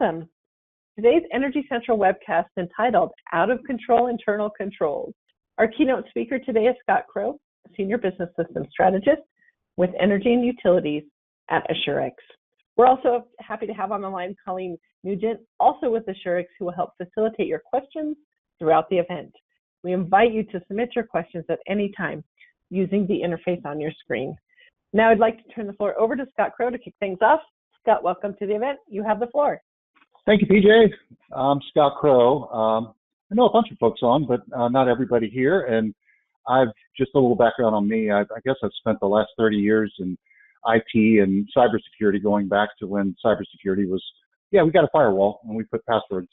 welcome. Today's Energy Central webcast entitled Out of Control Internal Controls. Our keynote speaker today is Scott Crow, Senior Business Systems Strategist with Energy and Utilities at AssurX. We're also happy to have on the line Colleen Nugent, also with AssurX, who will help facilitate your questions throughout the event. We invite you to submit your questions at any time using the interface on your screen. Now I'd like to turn the floor over to Scott Crow to kick things off. Scott, welcome to the event. You have the floor. Thank you, PJ. I'm Scott Crow. I know a bunch of folks on, but not everybody here. And I've just a little background on me. I guess I've spent the last 30 years in IT and cybersecurity, going back to when cybersecurity was, we got a firewall and we put passwords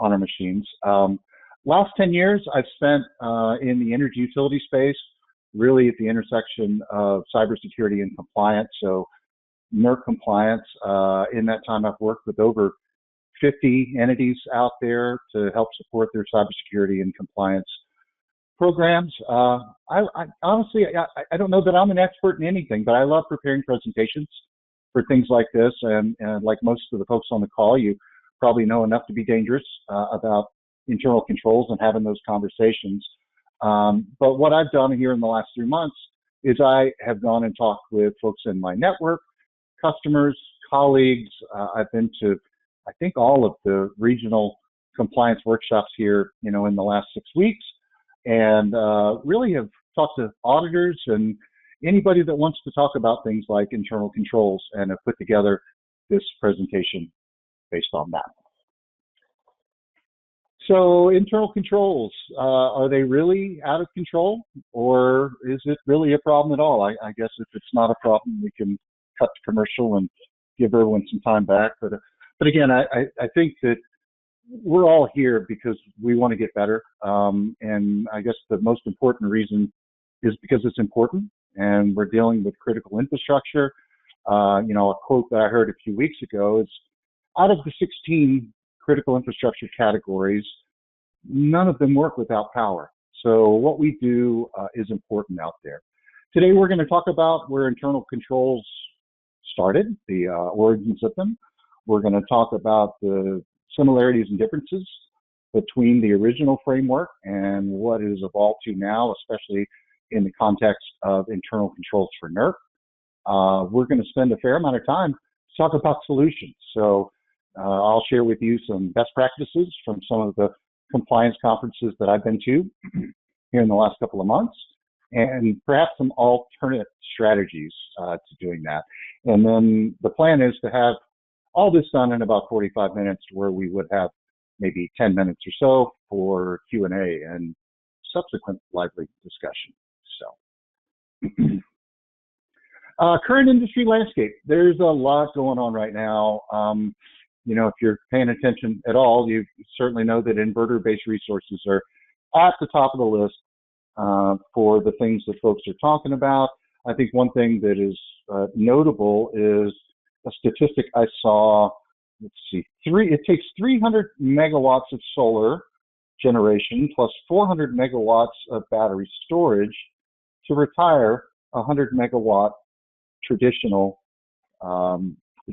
on our machines. Last 10 years, I've spent in the energy utility space, really at the intersection of cybersecurity and compliance. So NERC compliance. In that time, I've worked with over 50 entities out there to help support their cybersecurity and compliance programs. I honestly, I don't know that I'm an expert in anything, but I love preparing presentations for things like this. And like most of the folks on the call, you probably know enough to be dangerous about internal controls and having those conversations. But what I've done here in the last 3 months is I have gone and talked with folks in my network, customers, colleagues. I've been to, I think, all of the regional compliance workshops here, in the last 6 weeks, and really have talked to auditors and anybody that wants to talk about things like internal controls, and have put together this presentation based on that. So internal controls, are they really out of control, or is it really a problem at all? I guess if it's not a problem, we can cut to commercial and give everyone some time back. But again, I think that we're all here because we want to get better. And I guess the most important reason is because it's important and we're dealing with critical infrastructure. A quote that I heard a few weeks ago is, out of the 16 critical infrastructure categories, none of them work without power. So what we do is important out there. Today, we're going to talk about where internal controls started, the origins of them. We're going to talk about the similarities and differences between the original framework and what it has evolved to now, especially in the context of internal controls for NERC. We're going to spend a fair amount of time to talk about solutions. So I'll share with you some best practices from some of the compliance conferences that I've been to here in the last couple of months, and perhaps some alternate strategies to doing that. And then the plan is to have all this done in about 45 minutes, where we would have maybe 10 minutes or so for Q&A and subsequent lively discussion. So current industry landscape, there's a lot going on right now. If you're paying attention at all, you certainly know that inverter-based resources are at the top of the list for the things that folks are talking about. I think one thing that is notable is a statistic I saw. Let's see, it takes 300 megawatts of solar generation plus 400 megawatts of battery storage to retire a 100 megawatt traditional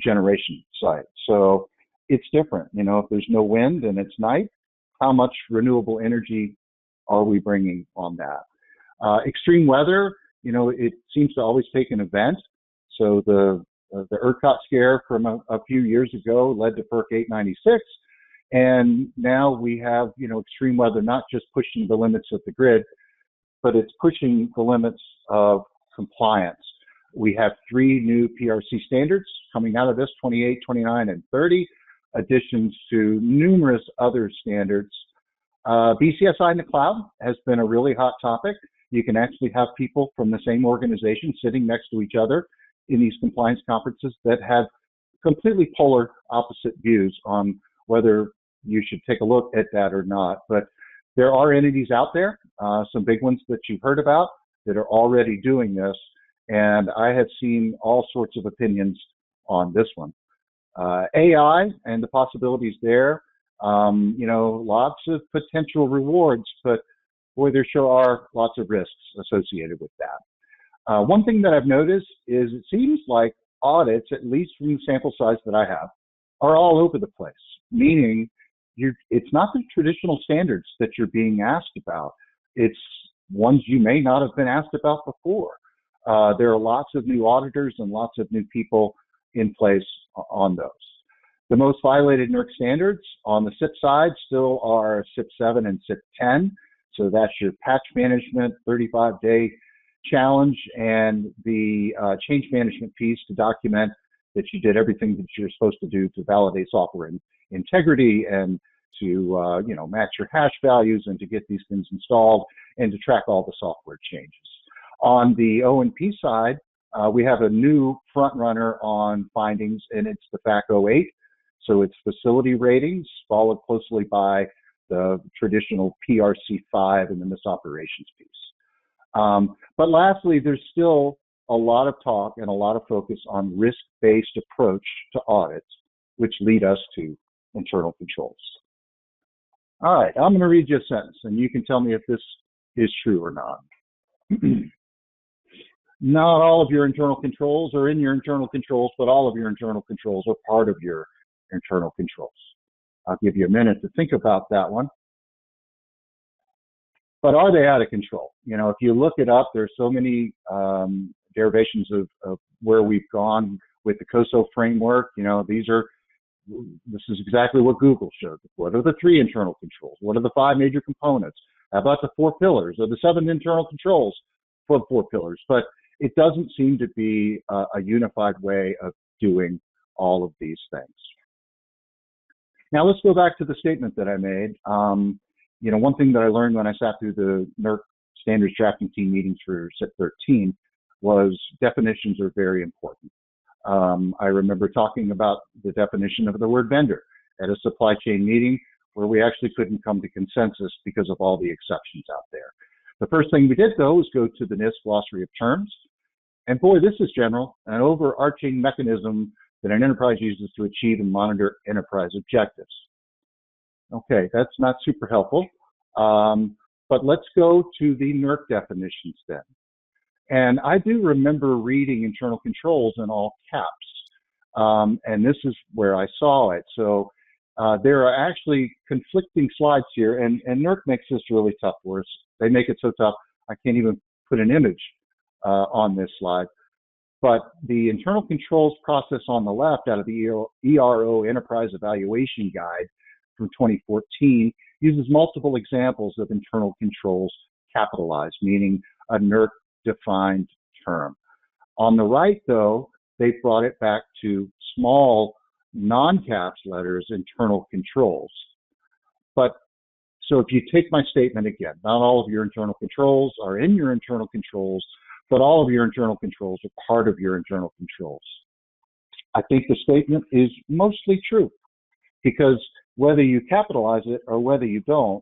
generation site. So it's different. If there's no wind and it's night, how much renewable energy are we bringing on that? Extreme weather, it seems to always take an event. So the ERCOT scare from a few years ago led to FERC 896. And now we have, extreme weather not just pushing the limits of the grid, but it's pushing the limits of compliance. We have 3 new PRC standards coming out of this, 28, 29, and 30, additions to numerous other standards. BCSI in the cloud has been a really hot topic. You can actually have people from the same organization sitting next to each other in these compliance conferences that have completely polar opposite views on whether you should take a look at that or not. But there are entities out there, some big ones that you've heard about, that are already doing this. And I have seen all sorts of opinions on this one. AI and the possibilities there, lots of potential rewards, but boy, there sure are lots of risks associated with that. One thing that I've noticed is it seems like audits, at least from the sample size that I have, are all over the place, meaning it's not the traditional standards that you're being asked about. It's ones you may not have been asked about before. There are lots of new auditors and lots of new people in place on those. The most violated NERC standards on the SIP side still are SIP 7 and SIP 10. So that's your patch management, 35-day challenge, and the change management piece to document that you did everything that you're supposed to do to validate software integrity and to match your hash values and to get these things installed and to track all the software changes. On the O&P side, we have a new front runner on findings, and it's the FAC 08. So it's facility ratings, followed closely by the traditional PRC 5 and the misoperations piece. But lastly, there's still a lot of talk and a lot of focus on risk-based approach to audits, which lead us to internal controls. All right, I'm going to read you a sentence, and you can tell me if this is true or not. Not all of your internal controls are in your internal controls, but all of your internal controls are part of your internal controls. I'll give you a minute to think about that one. But are they out of control? You know, if you look it up, there's so many derivations of where we've gone with the COSO framework. You know, this is exactly what Google showed. What are the 3 internal controls? What are the 5 major components? How about the 4 pillars or the 7 internal controls for the 4 pillars? But it doesn't seem to be a unified way of doing all of these things. Now let's go back to the statement that I made. You know, one thing that I learned when I sat through the NERC standards drafting team meetings for SIP 13 was definitions are very important. I remember talking about the definition of the word vendor at a supply chain meeting where we actually couldn't come to consensus because of all the exceptions out there. The first thing we did, though, was go to the NIST glossary of terms. And boy, this is general, an overarching mechanism that an enterprise uses to achieve and monitor enterprise objectives. Okay, that's not super helpful, but let's go to the NERC definitions then. And I do remember reading internal controls in all caps, and this is where I saw it. So there are actually conflicting slides here, and NERC makes this really tough for us. They make it so tough, I can't even put an image on this slide. But the internal controls process on the left out of the ERO Enterprise Evaluation Guide from 2014 uses multiple examples of internal controls capitalized, meaning a NERC-defined term. On the right, though, they've brought it back to small, non-caps letters, internal controls. But so if you take my statement again, not all of your internal controls are in your internal controls, but all of your internal controls are part of your internal controls. I think the statement is mostly true because whether you capitalize it or whether you don't,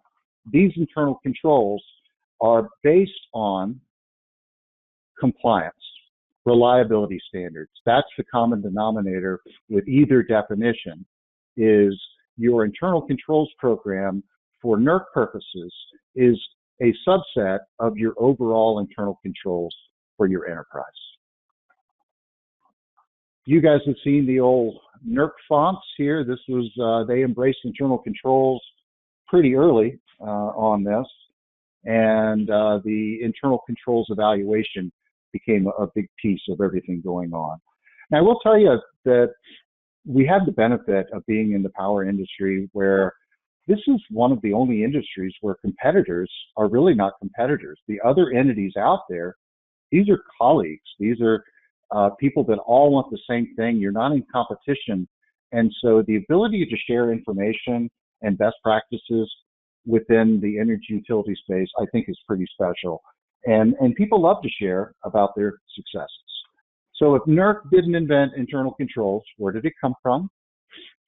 these internal controls are based on compliance, reliability standards. That's the common denominator with either definition, is your internal controls program for NERC purposes is a subset of your overall internal controls for your enterprise. You guys have seen the old NERC fonts here. This was, they embraced internal controls pretty early on this, and the internal controls evaluation became a big piece of everything going on. Now, I will tell you that we have the benefit of being in the power industry where this is one of the only industries where competitors are really not competitors. The other entities out there, these are colleagues. These are people that all want the same thing. You're not in competition. And so the ability to share information and best practices within the energy utility space, I think is pretty special. And people love to share about their successes. So if NERC didn't invent internal controls, where did it come from?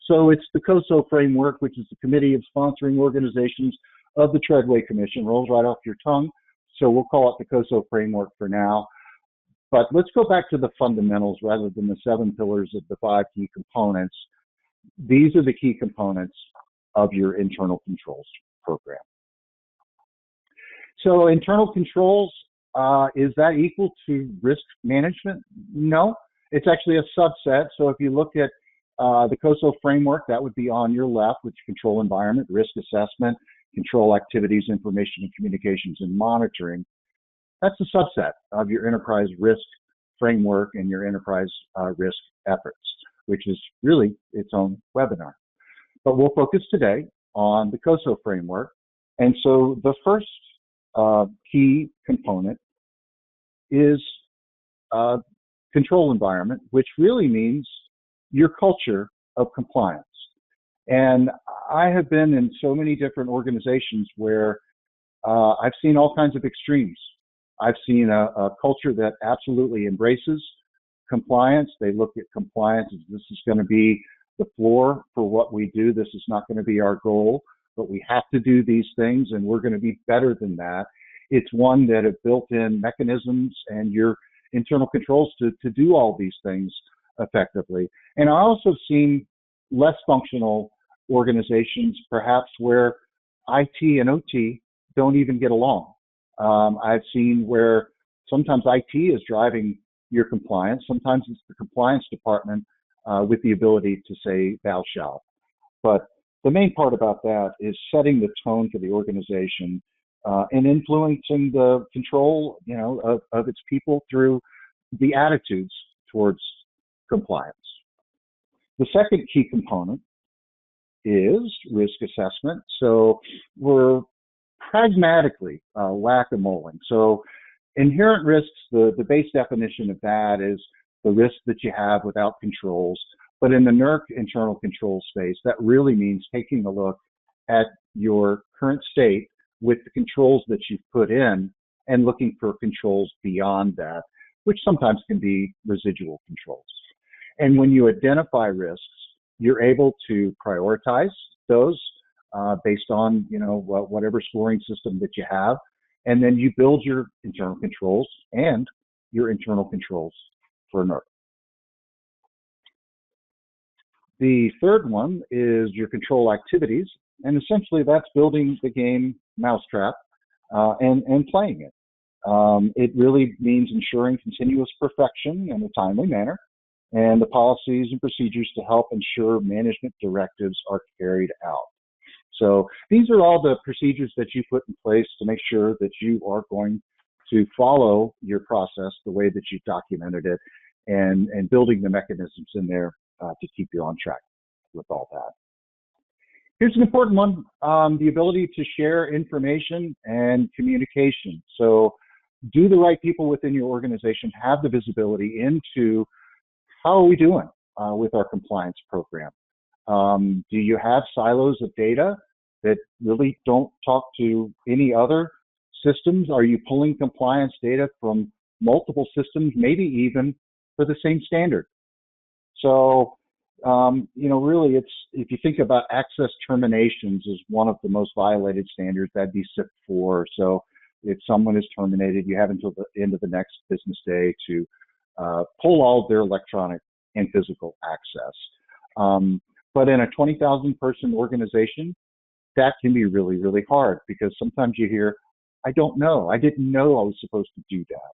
So it's the COSO framework, which is the Committee of Sponsoring Organizations of the Treadway Commission. Rolls right off your tongue. So we'll call it the COSO framework for now. But let's go back to the fundamentals rather than the 7 pillars of the 5 key components. These are the key components of your internal controls program. So internal controls, is that equal to risk management? No, it's actually a subset. So if you look at The COSO framework, that would be on your left, which control environment, risk assessment, control activities, information and communications, and monitoring. That's a subset of your enterprise risk framework and your enterprise risk efforts, which is really its own webinar. But we'll focus today on the COSO framework. And so the first key component is control environment, which really means your culture of compliance. And I have been in so many different organizations where I've seen all kinds of extremes. I've seen a culture that absolutely embraces compliance. They look at compliance as this is going to be the floor for what we do. This is not going to be our goal, but we have to do these things and we're going to be better than that. It's one that have built in mechanisms and your internal controls to do all these things effectively. And I also seen less functional organizations, perhaps where IT and OT don't even get along. I've seen where sometimes IT is driving your compliance. Sometimes it's the compliance department with the ability to say thou shalt. But the main part about that is setting the tone for the organization and influencing the control, of its people through the attitudes towards compliance. The second key component is risk assessment. So we're pragmatically whack-a-moling. So inherent risks, the base definition of that is the risk that you have without controls. But in the NERC internal control space, that really means taking a look at your current state with the controls that you've put in and looking for controls beyond that, which sometimes can be residual controls. And when you identify risks, you're able to prioritize those based on, whatever scoring system that you have. And then you build your internal controls and your internal controls for NERC. The third one is your control activities. And essentially that's building the game mousetrap and playing it. It really means ensuring continuous perfection in a timely manner and the policies and procedures to help ensure management directives are carried out. So these are all the procedures that you put in place to make sure that you are going to follow your process the way that you've documented it and building the mechanisms in there to keep you on track with all that. Here's an important one, the ability to share information and communication. So do the right people within your organization have the visibility into how are we doing with our compliance program? Do you have silos of data that really don't talk to any other systems? Are you pulling compliance data from multiple systems, maybe even for the same standard? So, really it's, if you think about access terminations as one of the most violated standards, that'd be SIP 4. So if someone is terminated, you have until the end of the next business day to pull all of their electronic and physical access. But in a 20,000 person organization, that can be really, really hard because sometimes you hear, I don't know, I didn't know I was supposed to do that.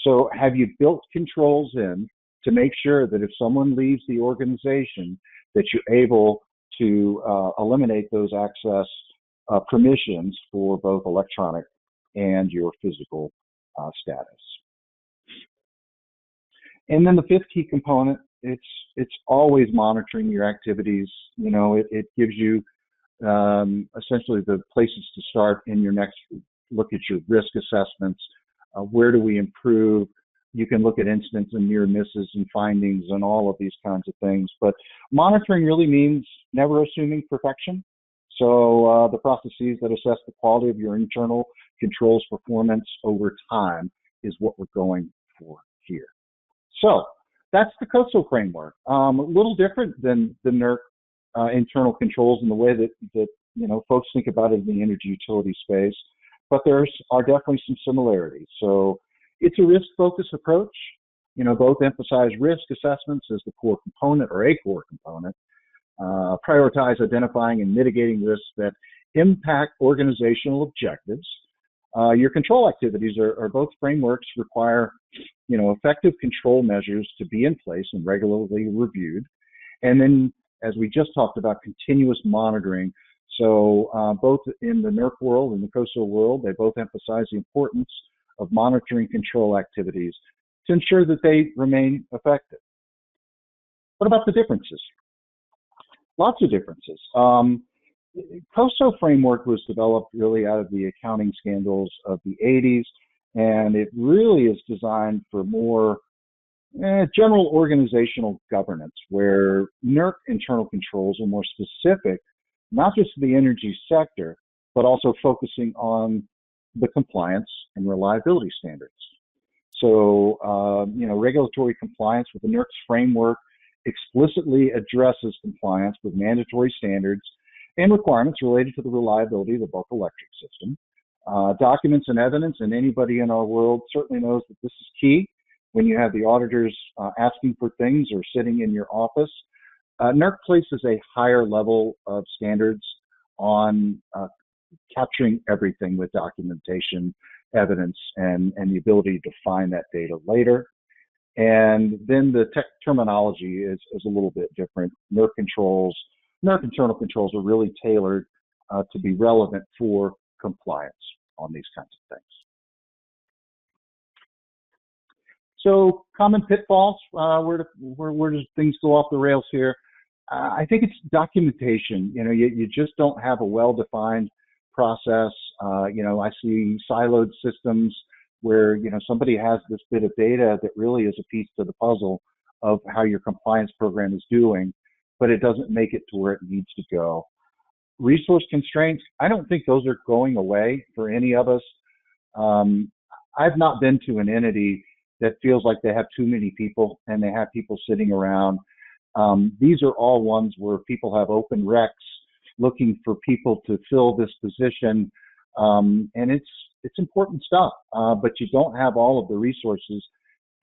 So have you built controls in to make sure that if someone leaves the organization, that you're able to eliminate those access permissions for both electronic and your physical status? And then the fifth key component, it's always monitoring your activities. It gives you essentially the places to start in your next look at your risk assessments. Where do we improve? You can look at incidents and near misses and findings and all of these kinds of things. But monitoring really means never assuming perfection. So the processes that assess the quality of your internal controls performance over time is what we're going for here. So that's the COSO framework. A little different than the NERC internal controls in the way that folks think about it in the energy utility space, but there are definitely some similarities. So it's a risk-focused approach. Both emphasize risk assessments as the core component or a core component, prioritize identifying and mitigating risks that impact organizational objectives. Your control activities are both frameworks require, effective control measures to be in place and regularly reviewed. And then, as we just talked about, continuous monitoring. So both in the NERC world and the COSO world, they both emphasize the importance of monitoring control activities to ensure that they remain effective. What about the differences? Lots of differences. COSO framework was developed really out of the accounting scandals of the 80s, and it really is designed for more general organizational governance, where NERC internal controls are more specific, not just to the energy sector, but also focusing on the compliance and reliability standards. So, regulatory compliance with the NERC's framework explicitly addresses compliance with mandatory standards and requirements related to the reliability of the bulk electric system. Documents and evidence, and anybody in our world certainly knows that this is key. When you have the auditors asking for things or sitting in your office, NERC places a higher level of standards on capturing everything with documentation, evidence, and the ability to find that data later. And then the tech terminology is a little bit different. NERC internal controls are really tailored to be relevant for compliance on these kinds of things. So common pitfalls, where does things go off the rails here? I think it's documentation. You just don't have a well-defined process. I see siloed systems where, somebody has this bit of data that really is a piece to the puzzle of how your compliance program is doing, but it doesn't make it to where it needs to go. Resource constraints, I don't think those are going away for any of us. I've not been to an entity that feels like they have too many people and they have people sitting around. These are all ones where people have open recs looking for people to fill this position, and it's important stuff, but you don't have all of the resources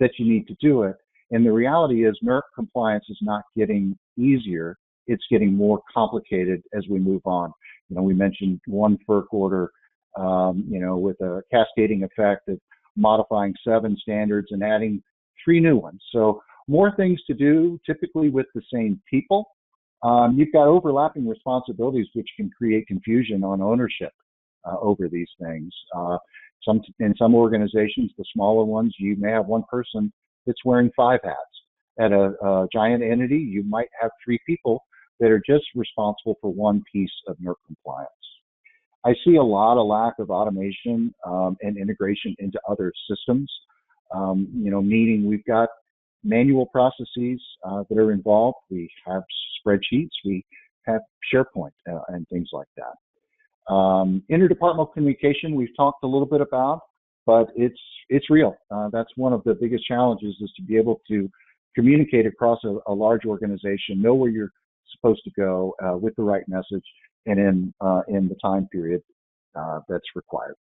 that you need to do it. And the reality is NERC compliance is not getting easier. It's getting more complicated as we move on. We mentioned one FERC order, with a cascading effect of modifying 7 standards and adding 3 new ones. So more things to do, typically with the same people. You've got overlapping responsibilities, which can create confusion on ownership over these things. In some organizations, the smaller ones, you may have one person that's wearing 5 hats. At a giant entity, you might have 3 people that are just responsible for one piece of NERC compliance. I see a lot of lack of automation and integration into other systems, meaning we've got manual processes that are involved. We have spreadsheets, we have SharePoint and things like that. Interdepartmental communication, we've talked a little bit about, but it's real. That's one of the biggest challenges, is to be able to communicate across a large organization, know where you're supposed to go with the right message and in the time period that's required.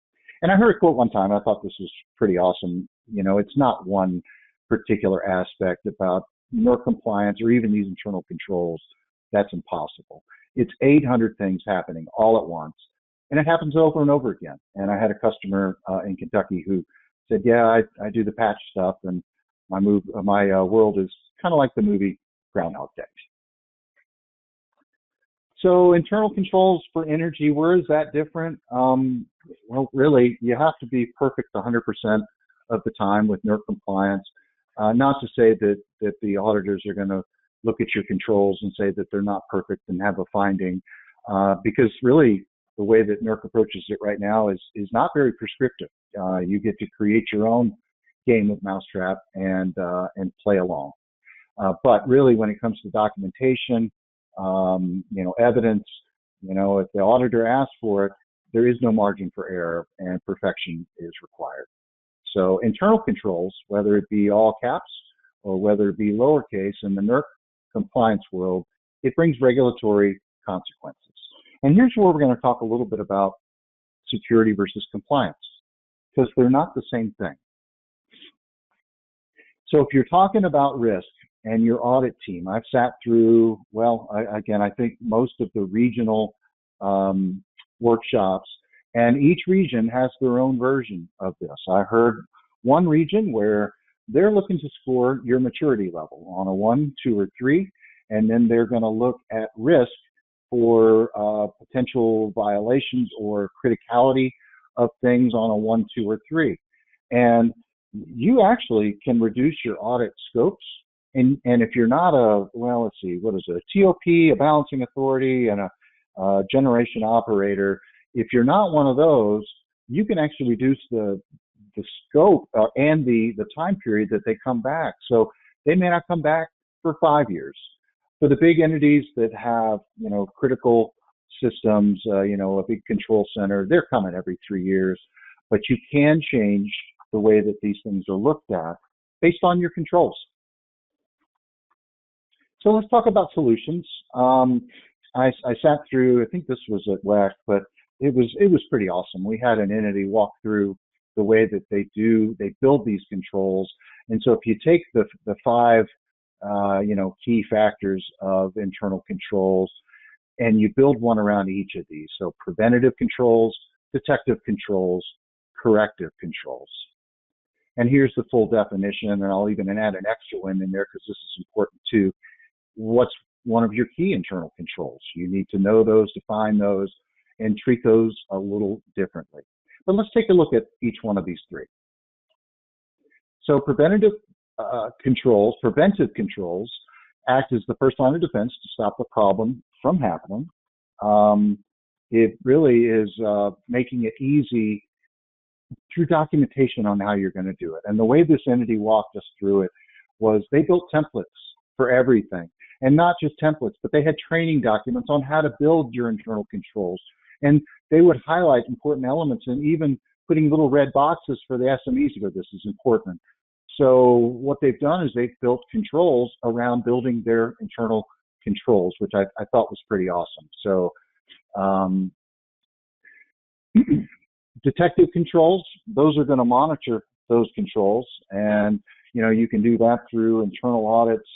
And I heard a quote one time, I thought this was pretty awesome. It's not one particular aspect about NERC compliance or even these internal controls that's impossible. It's 800 things happening all at once, and it happens over and over again. And I had a customer in Kentucky who said, yeah, I do the patch stuff, and my world is kind of like the movie Groundhog Day. So internal controls for energy, where is that different? Well, really, you have to be perfect 100% of the time with NERC compliance. Not to say that the auditors are going to look at your controls and say that they're not perfect and have a finding, because really the way that NERC approaches it right now is not very prescriptive. You get to create your own game of mousetrap and play along. But really, when it comes to documentation, evidence, if the auditor asks for it, there is no margin for error, and perfection is required. So internal controls, whether it be all caps or whether it be lowercase, in the NERC compliance world, it brings regulatory consequences. And here's where we're going to talk a little bit about security versus compliance, because they're not the same thing. So if you're talking about risk and your audit team, I've sat through, I think most of the regional workshops, and each region has their own version of this. I heard one region where they're looking to score your maturity level on a 1, 2, or 3, and then they're going to look at risk for potential violations or criticality of things on a 1, 2, or 3. And you actually can reduce your audit scopes. And if you're not a, well, let's see, what is it, a TOP, a balancing authority, and a generation operator, if you're not one of those, you can actually reduce the scope and the time period that they come back. So they may not come back for 5 years. For the big entities that have, critical systems, a big control center, they're coming every 3 years. But you can change the way that these things are looked at based on your controls. So let's talk about solutions. I sat through, I think this was at WEC, but it was pretty awesome. We had an entity walk through the way that they build these controls. And so if you take the 5 key factors of internal controls, and you build one around each of these. So preventative controls, detective controls, corrective controls. And here's the full definition, and I'll even add an extra one in there because this is important too. What's one of your key internal controls? You need to know those, define those, and treat those a little differently. But let's take a look at each one of these 3. So preventive controls act as the first line of defense to stop the problem from happening. It really is making it easy through documentation on how you're going to do it. And the way this entity walked us through it was they built templates for everything. And not just templates, but they had training documents on how to build your internal controls. And they would highlight important elements and even putting little red boxes for the SMEs to go, this is important. So what they've done is they've built controls around building their internal controls, which I thought was pretty awesome. So detective controls, those are going to monitor those controls. And, you can do that through internal audits,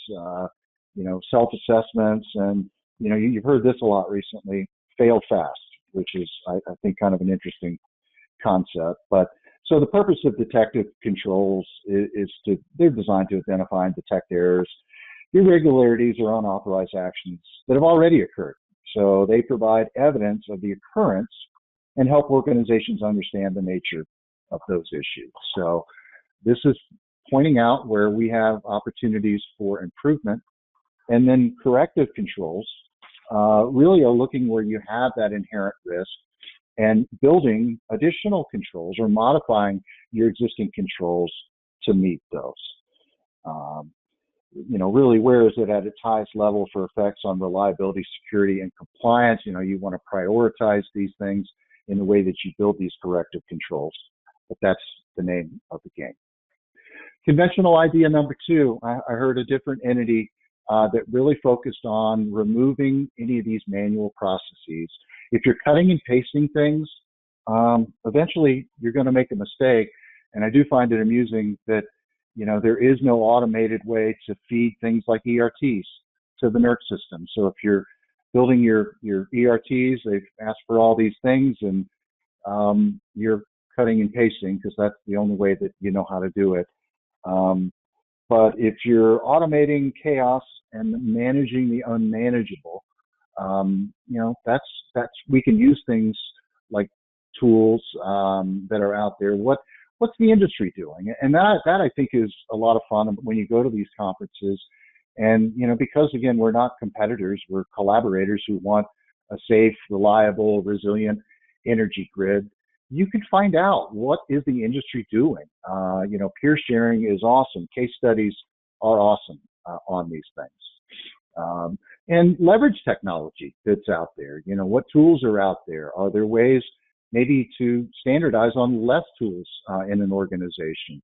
self-assessments. And, you've heard this a lot recently, fail fast, which is, I think, kind of an interesting concept. But so the purpose of detective controls is they're designed to identify and detect errors, irregularities, or unauthorized actions that have already occurred. So they provide evidence of the occurrence and help organizations understand the nature of those issues. So this is pointing out where we have opportunities for improvement. And then corrective controls really are looking where you have that inherent risk and building additional controls or modifying your existing controls to meet those. Really, where is it at its highest level for effects on reliability, security, and compliance? You want to prioritize these things in the way that you build these corrective controls. But that's the name of the game. Conventional idea number 2, I heard a different entity that really focused on removing any of these manual processes. If you're cutting and pasting things, eventually you're going to make a mistake. And I do find it amusing that, there is no automated way to feed things like ERTs to the NERC system. So if you're building your ERTs, they've asked for all these things, and you're cutting and pasting because that's the only way that you know how to do it. But if you're automating chaos and managing the unmanageable, that's we can use things like tools that are out there. What's the industry doing? And that I think is a lot of fun when you go to these conferences. And because again, we're not competitors, we're collaborators who want a safe, reliable, resilient energy grid. You can find out what is the industry doing. Peer sharing is awesome. Case studies are awesome on these things. And leverage technology that's out there. What tools are out there? Are there ways maybe to standardize on less tools in an organization?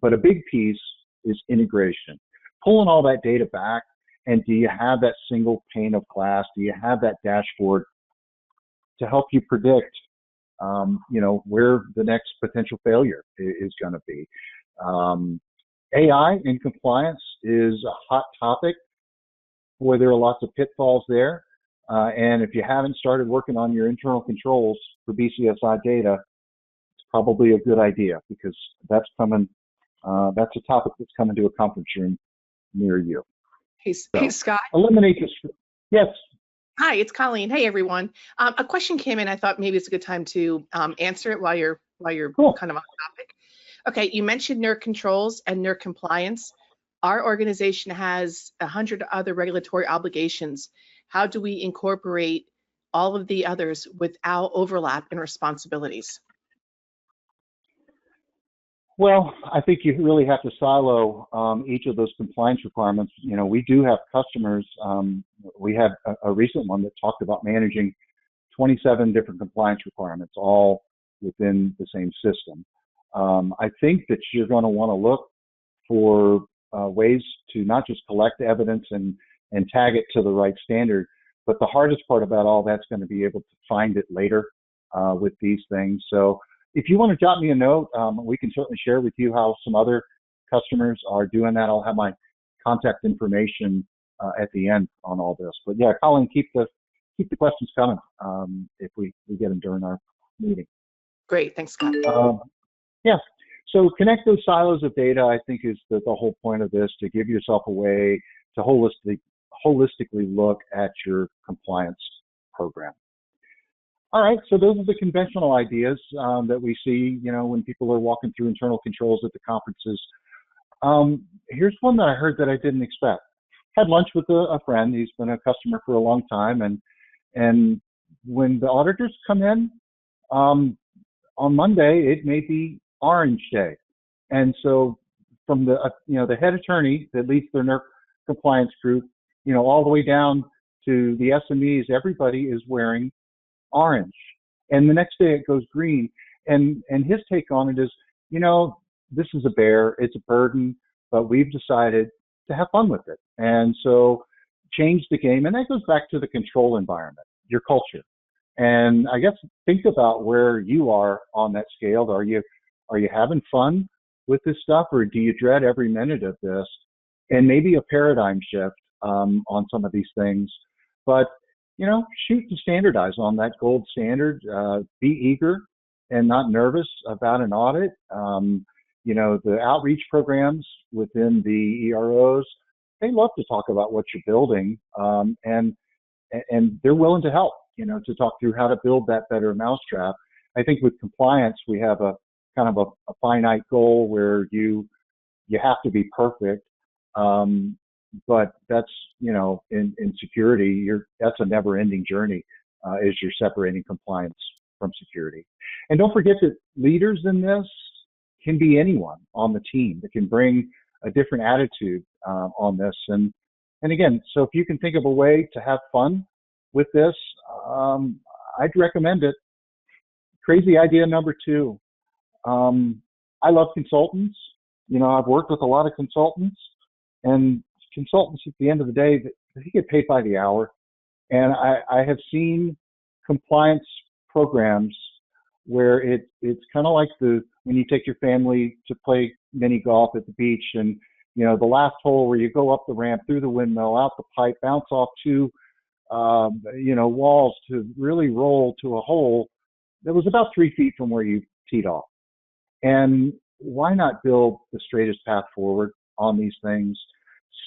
But a big piece is integration. Pulling all that data back, and do you have that single pane of glass? Do you have that dashboard to help you predict where the next potential failure is going to be? AI in compliance is a hot topic. Boy, there are lots of pitfalls there. And if you haven't started working on your internal controls for BCSI data, it's probably a good idea because that's coming. That's a topic that's coming to a conference room near you. Hey, So Scott. eliminate this. Yes. Hi, it's Colleen. Hey, everyone. A question came in. I thought maybe it's a good time to answer it while you're Cool. kind of on topic. Okay, you mentioned NERC controls and NERC compliance. Our organization has 100 other regulatory obligations. How do we incorporate all of the others without overlap in responsibilities? Well, I think you really have to silo each of those compliance requirements. We do have customers. We had a recent one that talked about managing 27 different compliance requirements, all within the same system. I think that you're going to want to look for ways to not just collect evidence and tag it to the right standard, but the hardest part about all that's going to be able to find it later with these things. So if you want to jot me a note, we can certainly share with you how some other customers are doing that. I'll have my contact information at the end on all this. But yeah, Colin, keep the questions coming if we get them during our meeting. Great, thanks, Scott. Yeah. So connect those silos of data, I think, is the whole point of this, to give yourself a way to holistically look at your compliance program. All right, so those are the conventional ideas that we see, when people are walking through internal controls at the conferences. Here's one that I heard that I didn't expect. Had lunch with a friend. He's been a customer for a long time, and when the auditors come in on Monday, it may be Orange Day, and so from the the head attorney that leads their NERC compliance group, all the way down to the SMEs, everybody is wearing orange, and the next day it goes green. And his take on it is, this is a bear, it's a burden, but we've decided to have fun with it, and so change the game. And that goes back to the control environment, your culture. And I guess think about where you are on that scale. Are you having fun with this stuff, or do you dread every minute of this? And maybe a paradigm shift on some of these things, but shoot to standardize on that gold standard. Be eager and not nervous about an audit. The outreach programs within the EROs, they love to talk about what you're building, and they're willing to help, to talk through how to build that better mousetrap. I think with compliance, we have a kind of a finite goal where you have to be perfect. But that's, in security, that's a never-ending journey as you're separating compliance from security. And don't forget that leaders in this can be anyone on the team that can bring a different attitude on this. And again, so if you can think of a way to have fun with this, I'd recommend it. Crazy idea number 2. I love consultants. I've worked with a lot of consultants, and consultants at the end of the day, they get paid by the hour. And I have seen compliance programs where it's kind of like when you take your family to play mini golf at the beach, and the last hole where you go up the ramp, through the windmill, out the pipe, bounce off 2 walls to really roll to a hole that was about 3 feet from where you teed off. And why not build the straightest path forward on these things?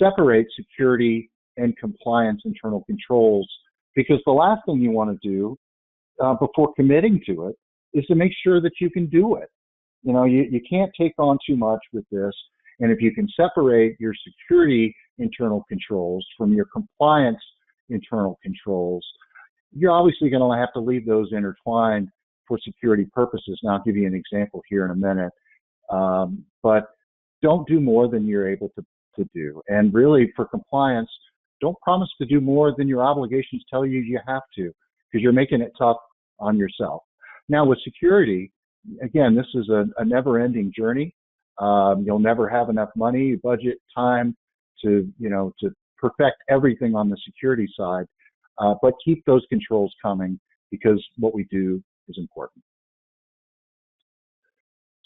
Separate security and compliance internal controls, because the last thing you want to do before committing to it is to make sure that you can do it. You can't take on too much with this. And if you can separate your security internal controls from your compliance internal controls, you're obviously going to have to leave those intertwined for security purposes. Now, I'll give you an example here in a minute. But don't do more than you're able to do. And really, for compliance, don't promise to do more than your obligations tell you have to, because you're making it tough on yourself. Now, with security, again, this is a never-ending journey. You'll never have enough money, budget, time to perfect everything on the security side. But keep those controls coming, because what we do is important.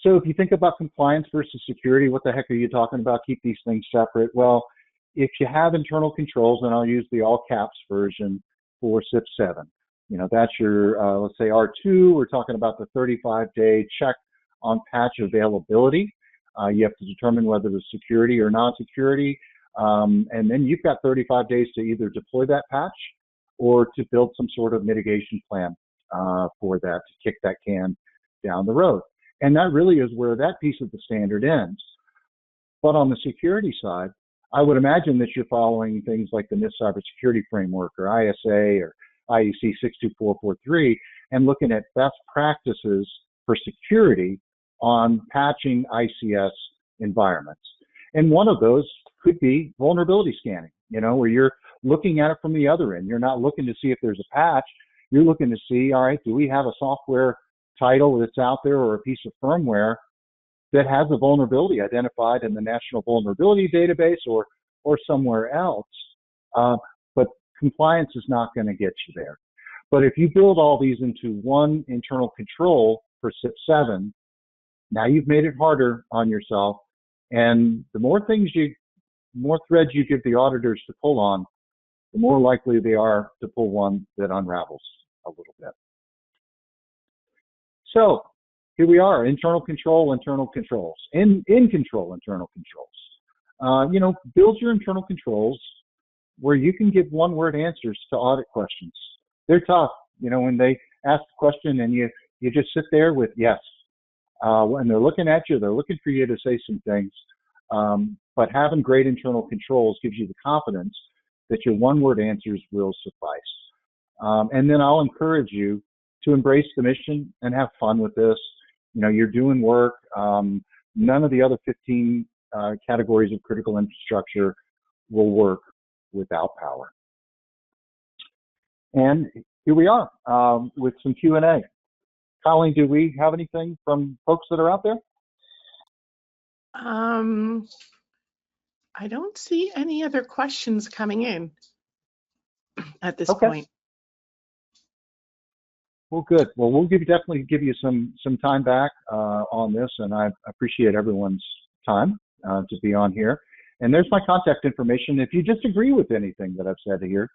So if you think about compliance versus security, what the heck are you talking about? Keep these things separate. Well, if you have internal controls, and I'll use the all caps version for SIP 7, that's your, let's say R2, we're talking about the 35-day check on patch availability. You have to determine whether it's security or non-security. And then you've got 35 days to either deploy that patch or to build some sort of mitigation plan for that, to kick that can down the road. And that really is where that piece of the standard ends. But on the security side, I would imagine that you're following things like the NIST Cybersecurity Framework or ISA or IEC 62443 and looking at best practices for security on patching ICS environments. And one of those could be vulnerability scanning, where you're looking at it from the other end. You're not looking to see if there's a patch. You're looking to see, all right, do we have a software title that's out there or a piece of firmware that has a vulnerability identified in the National Vulnerability Database or somewhere else? But compliance is not going to get you there. But if you build all these into one internal control for SIP 7, now you've made it harder on yourself. And the more threads you give the auditors to pull on, the more likely they are to pull one that unravels a little bit. So here we are, internal controls. In control, internal controls. Build your internal controls where you can give one-word answers to audit questions. They're tough, when they ask the question and you just sit there with yes. When they're looking at you, they're looking for you to say some things. But having great internal controls gives you the confidence that your one-word answers will suffice. And then I'll encourage you to embrace the mission and have fun with this. You're doing work. None of the other 15 categories of critical infrastructure will work without power. And here we are with some Q&A. Colleen, do we have anything from folks that are out there? I don't see any other questions coming in at this Okay. point. Well, good. Well, we'll definitely give you some time back on this, and I appreciate everyone's time to be on here. And there's my contact information. If you disagree with anything that I've said here,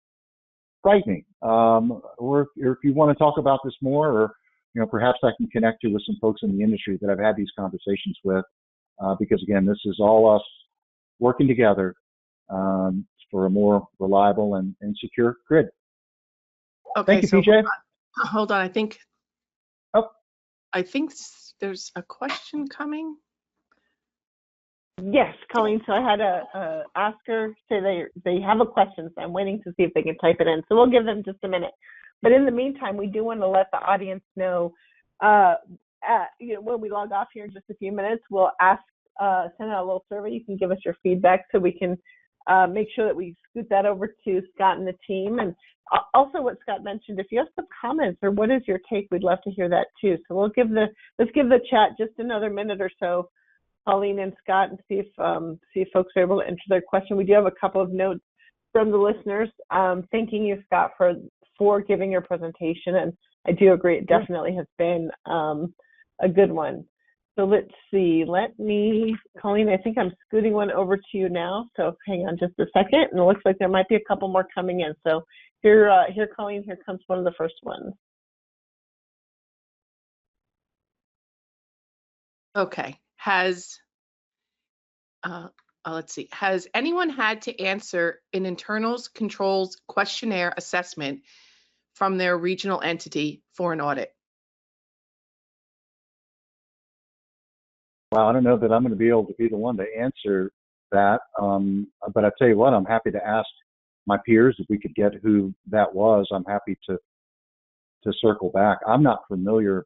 write me. Or if you want to talk about this more, or perhaps I can connect you with some folks in the industry that I've had these conversations with, because again, this is all us working together for a more reliable and secure grid. Okay, Thank you, PJ. Hold on. Oh. I think there's a question coming. Yes, Colleen. So I had a asker say they have a question, so I'm waiting to see if they can type it in. So we'll give them just a minute. But in the meantime, we do want to let the audience know, when we log off here in just a few minutes, we'll send out a little survey. You can give us your feedback so we can make sure that we scoot that over to Scott and the team. And also what Scott mentioned, if you have some comments or what is your take, we'd love to hear that too. So let's give the chat just another minute or so, Colleen and Scott, and see if folks are able to enter their question. We do have a couple of notes from the listeners thanking you, Scott, for giving your presentation, and I do agree it definitely has been a good one. So let's see. Colleen, I think I'm scooting one over to you now. So hang on just a second, and it looks like there might be a couple more coming in. So here, Colleen, here comes one of the first ones. Okay. Let's see. Has anyone had to answer an internals controls questionnaire assessment from their regional entity for an audit? Well, I don't know that I'm going to be able to be the one to answer that, but I tell you what, I'm happy to ask my peers if we could get who that was. I'm happy to circle back. I'm not familiar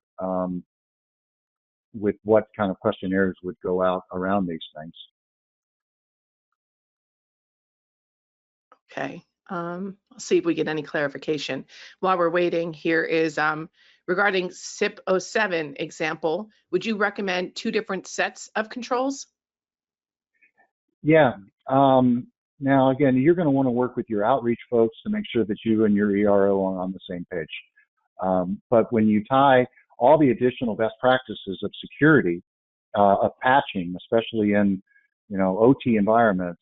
with what kind of questionnaires would go out around these things. Okay. I'll see if we get any clarification. While we're waiting, here is regarding SIP 07 example, would you recommend two different sets of controls? Yeah. Now, again, you're going to want to work with your outreach folks to make sure that you and your ERO are on the same page. But when you tie all the additional best practices of security, of patching, especially in OT environments,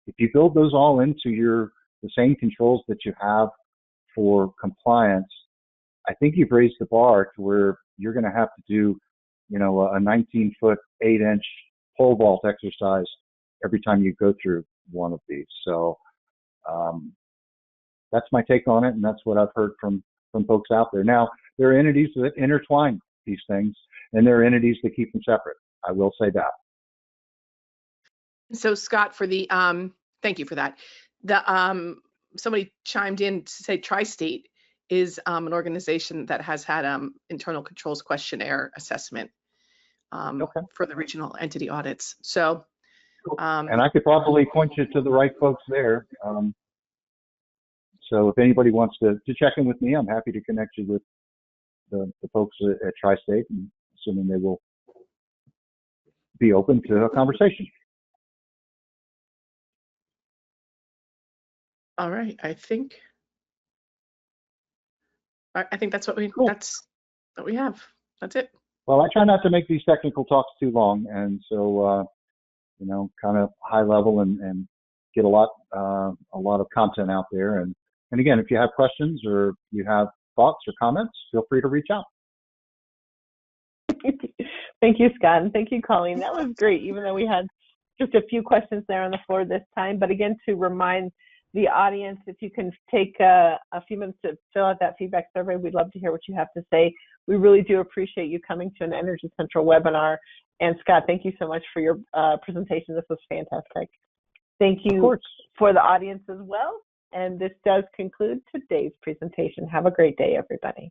if you build those all into the same controls that you have for compliance, I think you've raised the bar to where you're going to have to do, a 19-foot, 8-inch pole vault exercise every time you go through one of these. So that's my take on it, and that's what I've heard from folks out there. Now, there are entities that intertwine these things, and there are entities that keep them separate. I will say that. So Scott, for the thank you for that. The somebody chimed in to say Tri-State is an organization that has had internal controls questionnaire assessment for the regional entity audits. So and I could probably point you to the right folks there. So if anybody wants to check in with me, I'm happy to connect you with the folks at Tri-State, and assuming they will be open to a conversation. All right, I think that's what we that's what we have. That's it. Well, I try not to make these technical talks too long, and so you know, kind of high level and get a lot of content out there. And again, if you have questions or you have thoughts or comments, feel free to reach out. Thank you, Scott, and thank you, Colleen. That was great, even though we had just a few questions there on the floor this time. But again, to remind the audience, if you can take a few minutes to fill out that feedback survey, we'd love to hear what you have to say. We really do appreciate you coming to an Energy Central webinar. And Scott, thank you so much for your presentation. This was fantastic. Thank you for the audience as well. And this does conclude today's presentation. Have a great day, everybody.